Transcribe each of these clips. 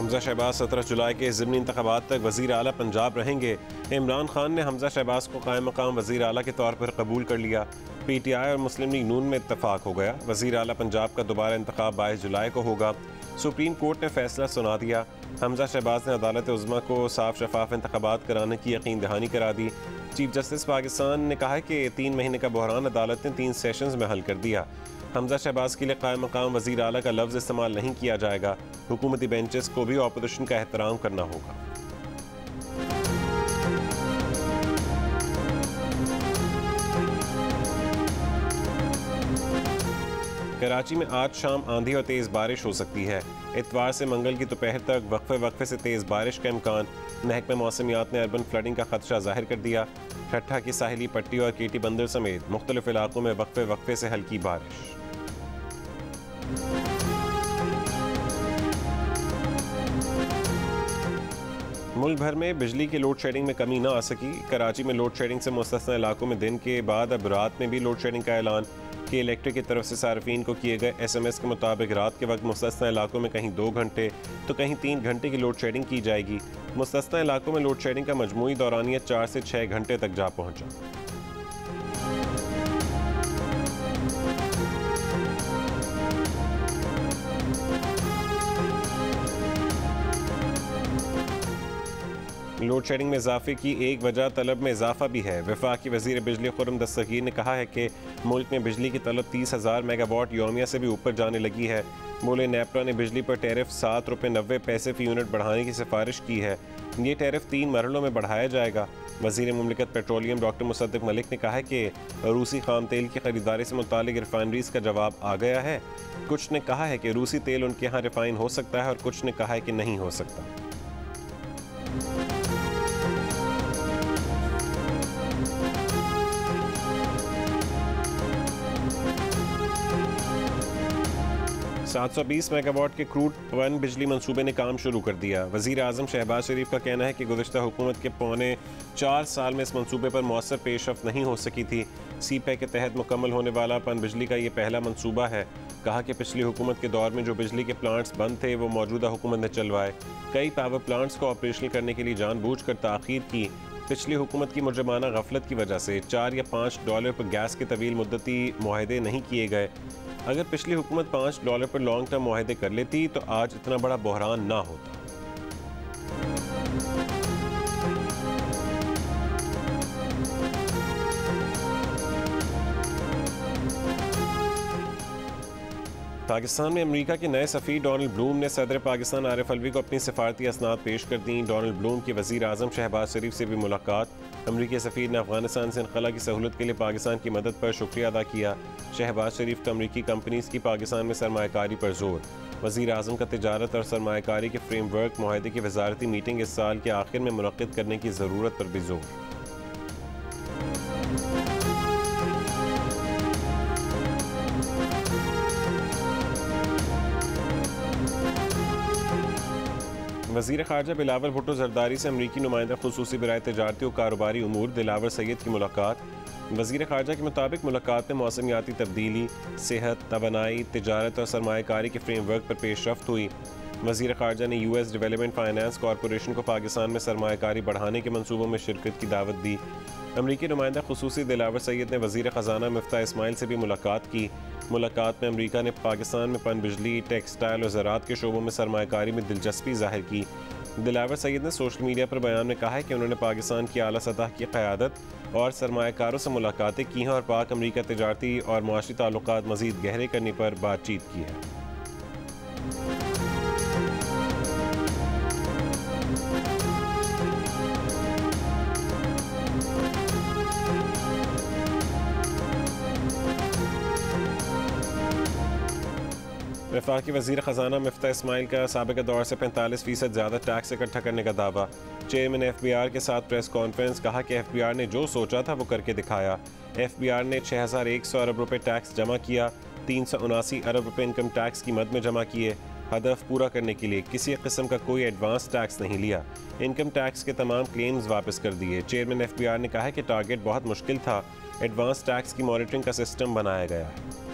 हमजा शहबाज 17 जुलाई के ज़िमनी इंतखाबात तक वज़ीर आला पंजाब रहेंगे। इमरान खान ने हमजा शहबाज को कायम मकाम वज़ीर आला के तौर पर कबूल कर लिया। PTI और मुस्लिम लीग नून में इत्तफाक हो गया। वज़ीर आला पंजाब का दोबारा इंतखाब 22 जुलाई को होगा। सुप्रीम कोर्ट ने फैसला सुना दिया। हमजा शहबाज ने अदालत उज़्मा को साफ शफाफ इंतखाबात कराने की यकीन दहानी करा दी। चीफ जस्टिस पाकिस्तान ने कहा कि 3 महीने का बहरान अदालत ने 3 सेशंस में हल कर दिया। हमजा शहबाज के लिए कायम मकाम वज़ीर आला का लफ्ज़ इस्तेमाल नहीं किया जाएगा। हुकूमती बेंचेस को भी ऑपोजिशन का एहतराम करना होगा। कराची में आज शाम आंधी और तेज़ बारिश हो सकती है। इतवार से मंगल की दोपहर तक वक्फे से तेज़ बारिश का इम्कान। महकमे मौसमियात ने अर्बन फ्लडिंग का खदशा जाहिर कर दिया। ठट्ठा की साहिली पट्टी और केटी बंदर समेत मुख्तलिफ इलाकों में वक्फे से हल्की बारिश। मुल्क भर में बिजली की लोड शेडिंग में कमी न आ सकी। कराची में लोड शेडिंग से मुस्तस्ना इलाकों में दिन के बाद अब रात में भी लोड शेडिंग का ऐलान। कि इलेक्ट्रिक की तरफ से सार्फिन को किए गए SMS के मुताबिक रात के वक्त मुस्तस्ना इलाकों में कहीं 2 घंटे तो कहीं 3 घंटे की लोड शेडिंग की जाएगी। मुस्तस्ना इलाकों में लोड शेडिंग का मजमूई दौरानियत 4 से 6 घंटे तक जा पहुँचा। लोड शेडिंग में इजाफे की एक वजह तलब में इजाफा भी है। वफाकी वज़ीर बिजली खुर्रम दस्तगीर ने कहा है कि मुल्क में बिजली की तलब 30,000 मेगावाट योमिया से भी ऊपर जाने लगी है। बोले नेपरा ने बिजली पर टैरिफ 7 रुपये 90 पैसे फ़ी यूनिट बढ़ाने की सिफारिश की है। ये टैरिफ 3 मरहलों में बढ़ाया जाएगा। वज़ीर मुमलिकत पेट्रोलियम डॉक्टर मुसद्दिक मलिक ने कहा है कि रूसी खाम तेल की खरीदारी से मुतालिक रिफाइनरीज का जवाब आ गया है। कुछ ने कहा है कि रूसी तेल उनके यहाँ रिफाइन हो सकता है और कुछ ने कहा है कि नहीं हो सकता। $720 मेगावाट के क्रूड पवन बिजली मंसूबे ने काम शुरू कर दिया। वज़ीर आज़म शहबाज शरीफ का कहना है कि गुज़िश्ता हुकूमत के पौने 4 साल में इस मंसूबे पर मौसर पेशरफ्त नहीं हो सकी थी। CPEC के तहत मुकम्मल होने वाला पन बिजली का ये पहला मंसूबा है। कहा कि पिछली हुकूमत के दौर में जो बिजली के प्लांट्स बंद थे वो मौजूदा हुकूमत ने चलवाए। कई पावर प्लांट्स को ऑपरेशनल करने के लिए जानबूझकर ताख़ीर की। पिछली हुकूमत की मुजरमाना गफलत की वजह से $4 या $5 पर गैस के तवील मुद्दती मुआहदे नहीं किए गए। अगर पिछली हुकूमत $5 पर लॉन्ग टर्म मुआहदे कर लेती तो आज इतना बड़ा बहरान ना होता। पाकिस्तान में अमेरिका के नए सफ़ीर डोनाल्ड ब्लूम ने सदर पाकिस्तान आरिफ अलवी को अपनी सिफारती असनाद पेश कर दी। डोनाल्ड ब्लूम की वज़ीर आज़म शहबाज शरीफ से भी मुलाकात। अमरीकी सफ़ीर ने अफगानिस्तान से इनखला की सहूलत के लिए पाकिस्तान की मदद पर शुक्रिया अदा किया। शहबाज शरीफ का अमरीकी कंपनीज़ की पाकिस्तान में सरमायाकारी पर जोर। वज़ीर आज़म का तिजारत और सरमायाकारी के फ्रेमवर्क मुआहदे की वजारती मीटिंग इस साल के आखिर में मुनक़्क़िद करने की ज़रूरत पर भी जोर। वज़ीर ख़ारजा बिलावल भुट्टो ज़रदारी से अमरीकी नुमाइंदा ख़ुसूसी बराए तिजारती और कारोबारी उमूर दिलावर सैयद की मुलाकात। वज़ीर ख़ारजा के मुताबिक मुलाकात में मौसमियाती तब्दीली, सेहत, तवानाई, तिजारत और सरमायाकारी के फ्रेमवर्क पर पेशरफ्त हुई। वज़ीर ख़ारजा ने US डेवलपमेंट फाइनेंस कॉरपोरेशन को पाकिस्तान में सरमायाकारी बढ़ाने के मनसूबों में शिरकत की दावत दी। अमरीकी नुमाइंदा ख़ुसूसी दिलावर सैयद ने वज़ीर ख़जाना मिफ्ता इस्माइल से भी मुलाकात की। मुलाकात में अमरीका ने पाकिस्तान में पन बिजली, टेक्सटाइल और ज़राअत के शोबों में सरमायाकारी में दिलचस्पी ज़ाहिर की। दिलावर सैयद ने सोशल मीडिया पर बयान में कहा है कि उन्होंने पाकिस्तान की आला सतह की क़यादत और सरमायाकारों से मुलाकातें की हैं और पाक अमरीका तिजारती और मुआशी ताल्लुकात मज़ीद गहरे करने पर बातचीत की है। वफाकी वज़ीर ख़जाना मिफ्ता इस्माइल का साबिक़ा दौर से 45% ज़्यादा टैक्स इकट्ठा करने का दावा। चेयरमैन FBI के साथ प्रेस कॉन्फ्रेंस। कहा कि FBI ने जो सोचा था वो करके दिखाया। FBI ने 6,100 अरब रुपये टैक्स जमा किया। 379 अरब रुपये इनकम टैक्स की मद में जमा किए। हदफ पूरा करने के लिए किसी किस्म का कोई एडवांस टैक्स नहीं लिया। इनकम टैक्स के तमाम क्लेम्स वापस कर दिए। चेयरमैन FBI ने कहा कि टारगेट बहुत मुश्किल था। एडवांस टैक्स की मॉनिटरिंग का सिस्टम बनाया गया है।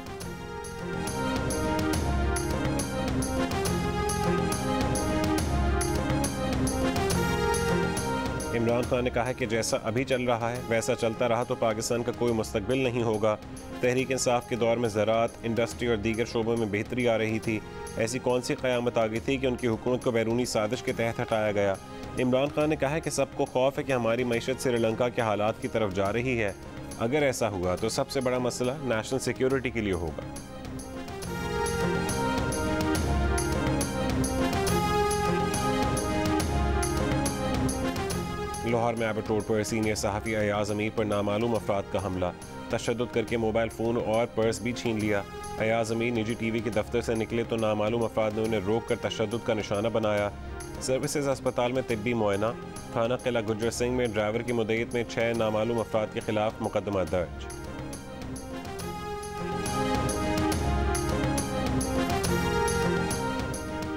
इमरान खान ने कहा कि जैसा अभी चल रहा है वैसा चलता रहा तो पाकिस्तान का कोई मुस्तकबिल नहीं होगा। तहरीक इंसाफ के दौर में ज़राअत, इंडस्ट्री और दीगर शोबों में बेहतरी आ रही थी। ऐसी कौन सी क़यामत आ गई थी कि उनकी हुकूमत को बैरूनी साजिश के तहत हटाया गया। इमरान खान ने कहा कि सबको खौफ है कि हमारी मईशत श्रीलंका के हालात की तरफ जा रही है। अगर ऐसा हुआ तो सबसे बड़ा मसला नेशनल सिक्योरिटी के लिए होगा। लाहौर में एबट रोड पर सीनियर सहाफ़ी अयाज अमीर पर नामालूम अफराद का हमला, तशद्दुद करके मोबाइल फ़ोन और पर्स भी छीन लिया। अयाज अमीर निजी टीवी के दफ्तर से निकले तो नामालूम अफराद ने उन्हें रोक कर तशद्दुद का निशाना बनाया। सर्विसेज अस्पताल में तिब्बी मुआयना। थाना किला गुज्जर सिंह में ड्राइवर की मुद्दत में 6 नामालूम अफराद के खिलाफ मुकदमा दर्ज।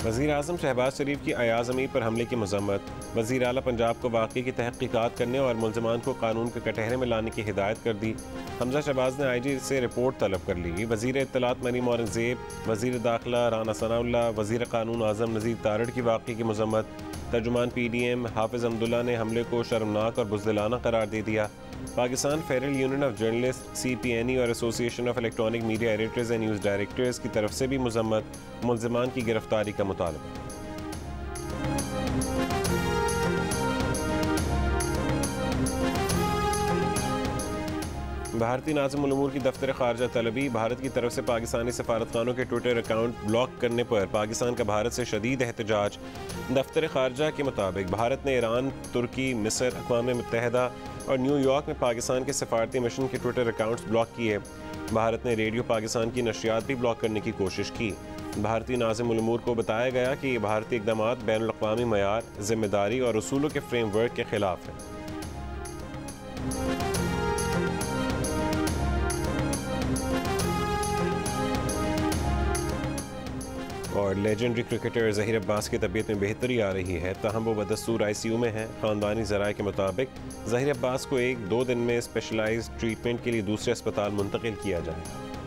वज़ीर आज़म शहबाज शरीफ की अयाज अमीर पर हमले की मज़म्मत। वज़ीर आला पंजाब को वाक़ये की तहक़ीक़ात करने और मुल्ज़िमान को कानून के कटहरे में लाने की हिदायत कर दी। हमजा शहबाज ने IG से रिपोर्ट तलब कर ली। वज़ीर इत्तलात मरीम औरंगज़ेब, वज़ीर दाखिला राना सनाउल्लाह, वज़ीर कानून आज़म नज़ीर तारड़ की वाक़ये की मज़म्मत। तर्जुमान PDM हाफिज़ अब्दुल्ला ने हमले को शर्मनाक और बुज़दिलाना करार दे दिया। Pakistan federal union of journalist CPNE और association of electronic media editors and news directors की तरफ से भी मज़म्मत, मुल्ज़िमान की गिरफ्तारी का मुतालबा। भारतीय नाज़िम उल उमूर की दफ्तर ख़ारजा तलबी। भारत की तरफ से पाकिस्तानी सफारतखानों के ट्विटर अकाउंट ब्लॉक करने पर पाकिस्तान का भारत से शदीद एहतजाज। दफ्तर ख़ारजा के मुताबिक भारत ने ईरान, तुर्की, मिस्र, अक़वाम मुत्तहिदा और न्यूयॉर्क में पाकिस्तान के सफारती मिशन के ट्विटर अकाउंट्स ब्लॉक किए। भारत ने रेडियो पाकिस्तान की नशरियात भी ब्लॉक करने की कोशिश की। भारतीय नाज़िम उल उमूर को बताया गया कि ये भारतीय इक़दामात बैनुल-अक़वामी मयार, ज़िम्मेदारी और उसूलों के फ्रेमवर्क के ख़िलाफ़ है। और लेजेंडरी क्रिकेटर ज़हीर अब्बास की तबीयत में बेहतरी आ रही है, तहम वो बदस्तूर ICU में हैं। ख़ानदानी ज़राए के मुताबिक ज़हीर अब्बास को 1-2 दिन में स्पेशलाइज्ड ट्रीटमेंट के लिए दूसरे अस्पताल मुंतकिल किया जाएगा।